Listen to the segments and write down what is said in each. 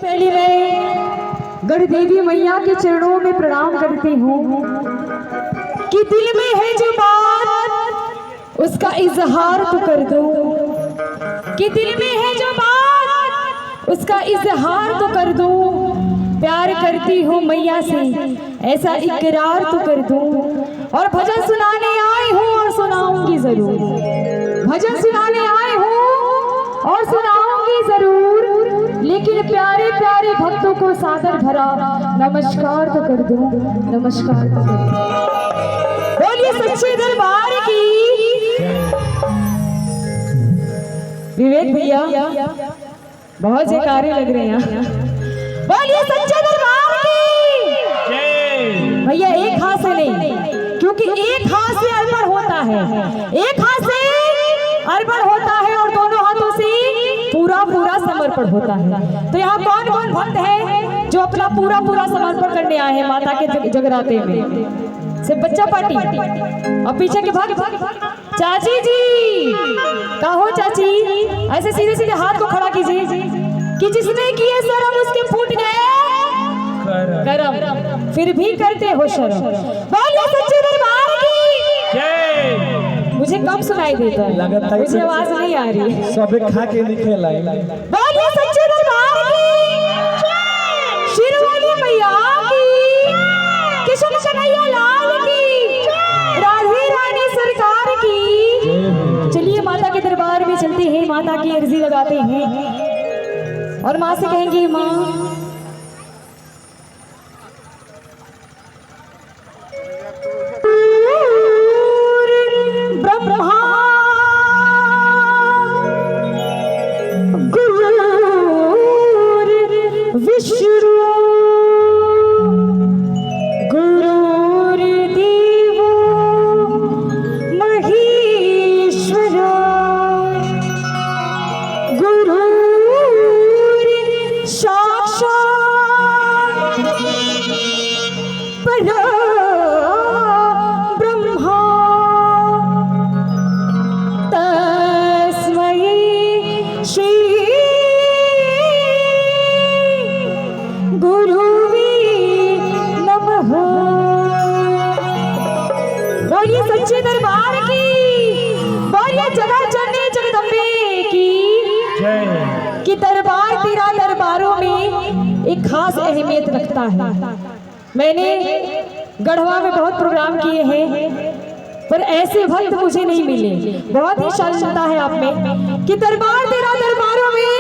पहले मैं गढ़ देवी मैया के चरणों में प्रणाम करती हूँ कि दिल में है जो बात उसका इजहार तो कर दो, कि दिल में है जो बात उसका इजहार तो कर दो। प्यार करती हूँ मैया से ऐसा इकरार तो कर दो। और भजन सुनाने आई हूँ और सुनाऊंगी जरूर, भजन सुनाने आई हूँ और सुनाऊंगी जरूर। लेकिन प्यारे प्यारे भक्तों को सादर भरा नमस्कार तो कर दो, नमस्कार तो कर दो। बोलिए सच्चे दरबार की। विवेक भैया बहुत जयकारे लग रहे हैं। बोलिए सच्चे दरबार की। भैया एक हाथ से नहीं, क्योंकि एक हाथ से अर्पण होता है, एक हाथ से अर्पण होता है और दोनों हाथों से पूरा पूरा समर्पण होता है। तो यहाँ कौन कौन भक्त है जो अपना पूरा पूरा समर्पण करने आए हैं माता के जगराते में? सिर्फ बच्चा पार्टी और पीछे के भक्त। चाची जी कहो, चाची ऐसे सीधे सीधे हाथ को खड़ा कीजिए कि जिसने किए शर्म उसके फूट गए करम, फिर भी करते हो शर्म। बोलिए सच्चे दरबार की। मुझे कम सुनाई देता है, मुझे आवाज नहीं आ रही। सब खा के निकल आए। बोलिए सच्चे दरबार की। शिरोमणि मैया की, किशन कन्हैया लाल की, राधे रानी सरकार की। चलिए माता के दरबार में चलते हैं, माता की अर्जी लगाते हैं और माँ से कहेंगे माँ सच्चे दरबार की। बोलिए जगह जननी जगदम्बे की। कि दरबार तेरा दरबारों में एक खास अहमियत रखता है। मैंने गढ़वा में बहुत प्रोग्राम किए हैं पर ऐसे भक्त मुझे नहीं मिले। बहुत ही शालीनता है आप में कि दरबार तेरा दरबारों में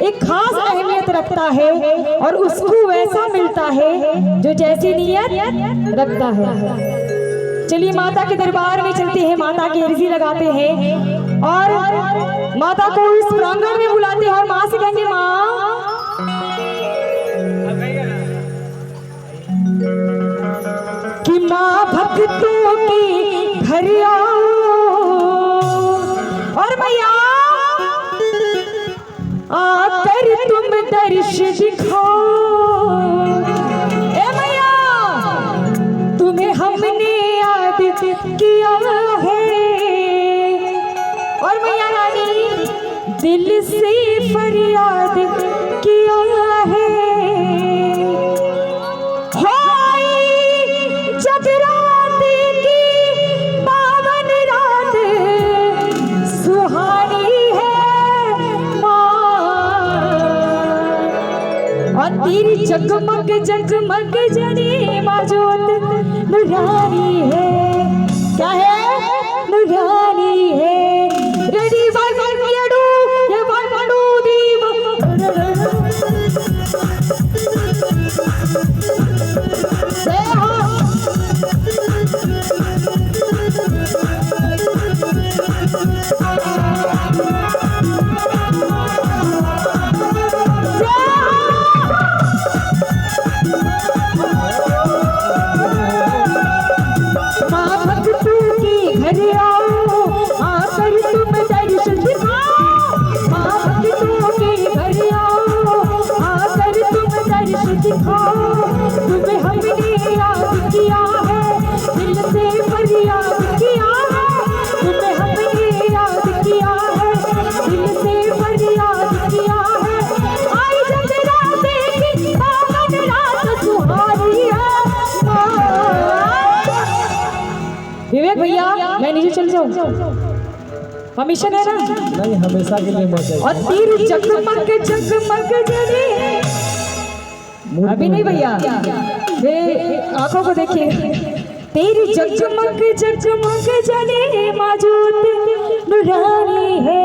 एक खास अहमियत रखता है और उसको वैसा मिलता है जो जैसी नीयत रखता है। चलिए माता के दरबार में चलते हैं, माता की अर्जी लगाते हैं और माता को इस प्रांगण में बुलाते हैं और माँ से कहेंगे माँ कि माँ भक्तों की घर आओ और मैया आकर तुम दर्श दिखाओ। ए मैया तुम्हें हमने किया है और मैया रानी दिल से फरियाद किया है। जगरात की पावन रात सुहानी है माँ और तेरी जगमग जगमग जड़ी माजोत नुरानी है। क्या है? नुरानी है। रेडी वन वन येडू ये वन वन डू दीव। घर आओ आकर तुम दर्शन दिखाओ। मैं नीचे चल जाऊं? परमिशन है ना? नहीं, हमेशा के लिए मौज है। और तीर जगमग जगमग जले। अभी नहीं भैया, मेरे आंखों को देखिए। तेरी जगमग जगमग जले मौजूद नूरानी है।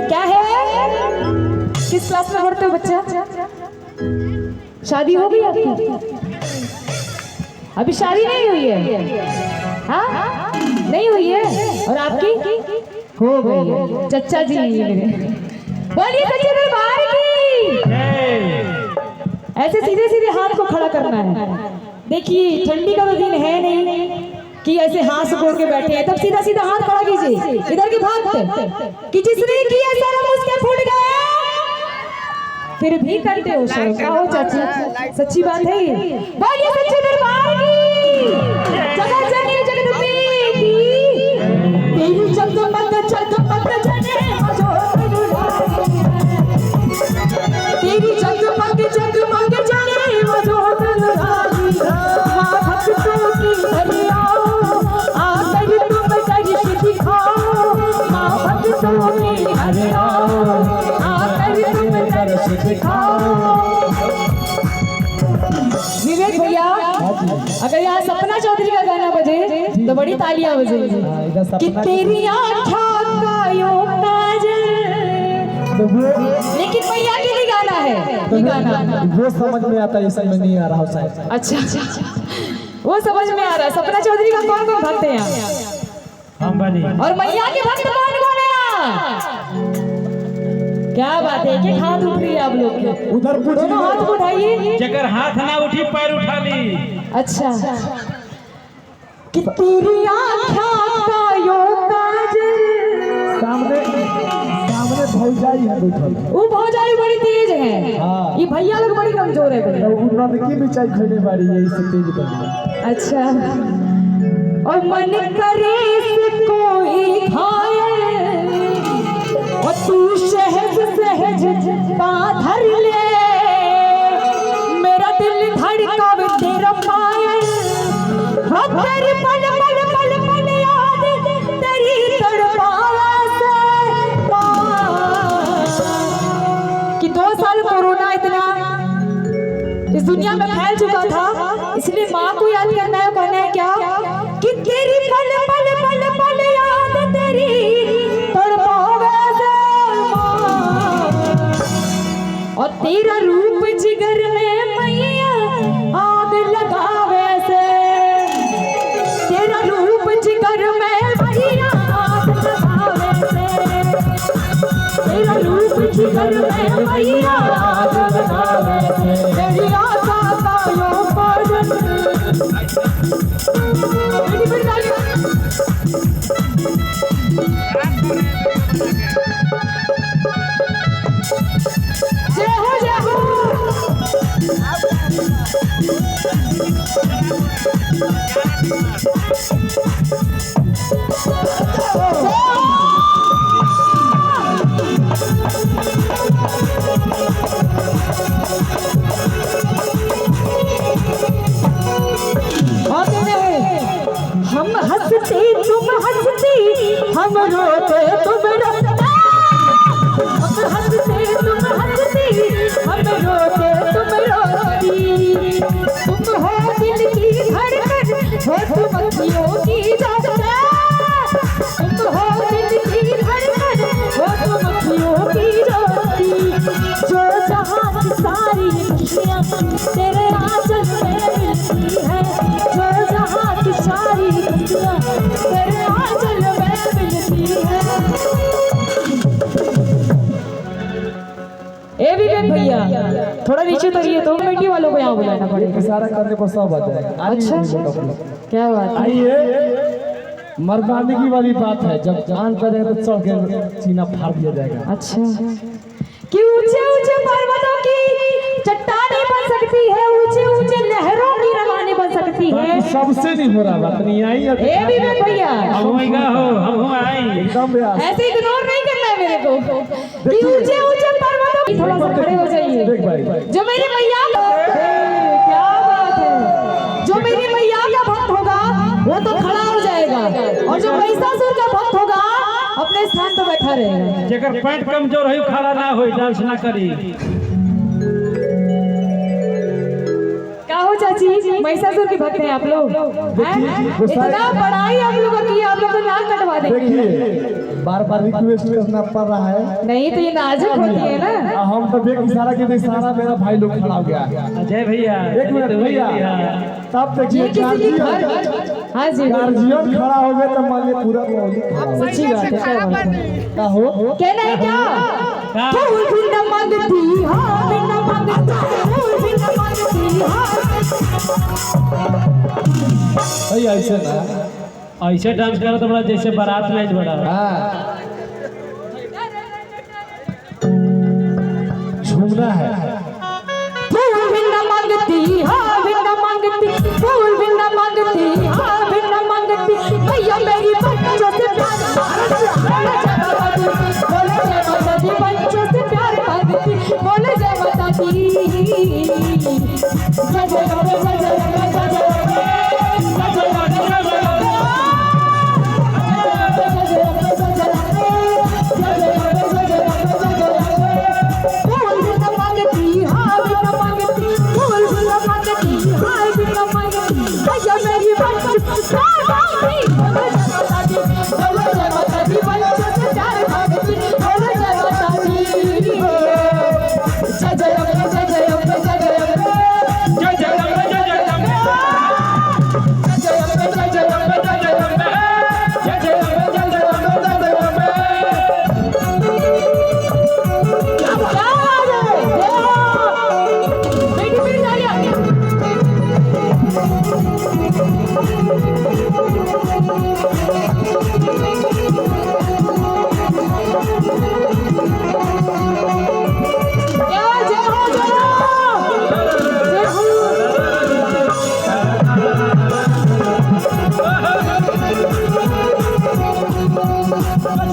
क्या है? किस क्लास में पढ़ते हो बच्चा? शादी हो गई आपकी? अभी शादी नहीं हुई है? हाँ, नहीं हुई है। और आपकी हो गई है? चचा जी मेरे, बोलिए सच्चे दरबार की। ऐसे सीधे सीधे हाथ को खड़ा करना है। देखिए ठंडी का तो दिन है नहीं कि ऐसे हाथ जोड़ के बैठे हैं, तब सीधा सीधा हाथ खड़ा कीजिए। इधर की भाग कि जिसने किया शर्म उसके फूट गया, फिर भी करते हो शर्म। क्या हो चाची, सच्ची बात है ये। बोलिए सच्चे दरबार की। जगह जगह जगदम्बे की। तेरी जगमग जगमग जले तेरी जगमग जगमग जले मौजूद नूरानी है। माँ भक्तों की हरियाओ आकर तुम दर्श दिखाओ। माँ भक्तों की हरियाओ आकर तुम दर्श दिखाओ। विवेक भैया, अगर यहाँ सपना चौधरी का गाना बजे तो बड़ी तालियां बजेंगी। कि तेरी आँखों का यूं काजल। लेकिन भैया के लिए गाना है, ये गाना वो समझ में आता है, ये समझ नहीं आ रहा शायद। अच्छा, वो समझ में आ रहा है। सपना चौधरी का कौन कौन भक्त है यहाँ? हम बनी। और मैया के भक्त कौन कौन है यहाँ? क्या बात है, एक हाथ उठ रही है आप लोग के। उधर दोनों हाथ को उठाइए। जगर हाथ ना उठी पैर उठा ली। अच्छा, कि तेरी आँखों का यूं काजल। सामने भौजाई है बैठल। वो भौजाई बड़ी तेज है। हाँ। ये भैया लोग बड़ी कमजोर है भैया। उन्होंने की भी चाय खोने वाली है, इससे तेज बन। अच्छा, और मन करे से कोई घायल, और तू सहज सहज धर ले। मेरा दिल धड़कावे तेरा पायल। हो तेरी पल पल पल पल याद तेरी तड़पावे से। कि 2 साल कोरोना इतना इस दुनिया में फैल चुका था, इसलिए माँ को याद करना है। कहना है क्या? कि तेरी पल पल पल पल याद तेरी तड़पावे से माँ। और तेरा रूप जिगर में मैया आग लगावे से। तेरा रूप जिगर में मैया आग लगावे से। तेरा रूप जिगर में मैया आग लगावे से। तेरी आशा का यूं काजल। जय हो जय हो। हम हंसते तुम हंसती, हम रोते तुम रोते। हम हंसते तुम हंसती, हम रोते तुम रोती। तुम हो दिल की धड़कन, हो तुम अखियों की धड़कन। तुम हो दिल की धड़कन, हो तुम अखियों की ज्योति। जो जहां की सारी खुशियां तेरे आंचल में मिलती है। जो जहां की सारी खुशियां तेरे आंचल में मिलती है। ए विवेक भैया, थोड़ा नीचे उतरिए तो कमेटी वालों को यहाँ बुलाना पड़ेगा। इशारा करने पर सब आ जाएगा। अच्छा, क्या बात है। आइए, मर्दानगी वाली बात है, जब जान करेगा तो चढ़ के सीना फाड़ दिया जाएगा। अच्छा, कि ऊंचे ऊंचे पर्वतों की चट्टानें बन सकती है, ऊंचे ऊंचे लहरों की रवानी बन सकती है। सबसे नहीं हो रहा बात नहीं आई। ए विवेक भैया, हम आई एकदम यार, ऐसे इग्नोर नहीं करना है मेरे को। कि ऊंचे ऊंचे पर्वतों की, थोड़ा सा खड़े हो जाइए। देख भाई, जो मेरी मैया, क्या बात है, जो मेरी मैया का भक्त होगा वो तो खड़ा हो जाएगा। और जो महिषासुर का भक्त होगा अपने स्थान पर बैठा रहेगा। जेकर पैंट कमजोर है खड़ा ना होई, डांस ना करी। क्या हो चाची, महिषासुर के भक्त हैं आप लोग हैं? इतना पढ़ाई आप लोगों की, आप लोग तो नाक कटवा देंगे। देखिए बार बार रिक्वेस्ट करना पड़ रहा है। नहीं तो ये नाजुक होती है ना। हम तो एक इशारा के इशारा मेरा भाई लोग खड़ा हो गया। अजय भैया एक मिनट भैया, तब देखिए ये किसी की घर, हाँ जी गार्जियन खड़ा हो गए तो मान लीजिए पूरा माहौल सच्ची बात है। क्या बात है? का हो कहना है क्या? फूल भी न मांगती हाँ, भी न मांगती, फूल भी न मांगती हाँ। भाई ऐसे ना, ऐसे डांस करो तो बड़ा जैसे बारात में आज बड़ा। हाँ झूमना है। फूल भी न मांगती हाँ, भी न मांगती, फूल भी न मांगती हाँ, भी न मांगती, भैया मेरी बच्चों से प्यार मांगती, बोले जय माता दी, बच्चों से प्यार मांगती, बोले जय माता दी। जय जय राम, जय जय राम, जय जय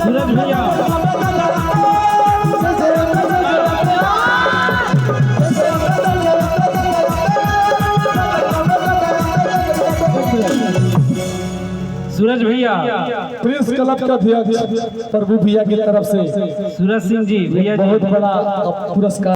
सूरज भैया सूरज भैया प्रिंस क्लब का अध्यक्ष प्रभु भैया की तरफ से सूरज सिंह जी भैया जी बहुत बड़ा पुरस्कार।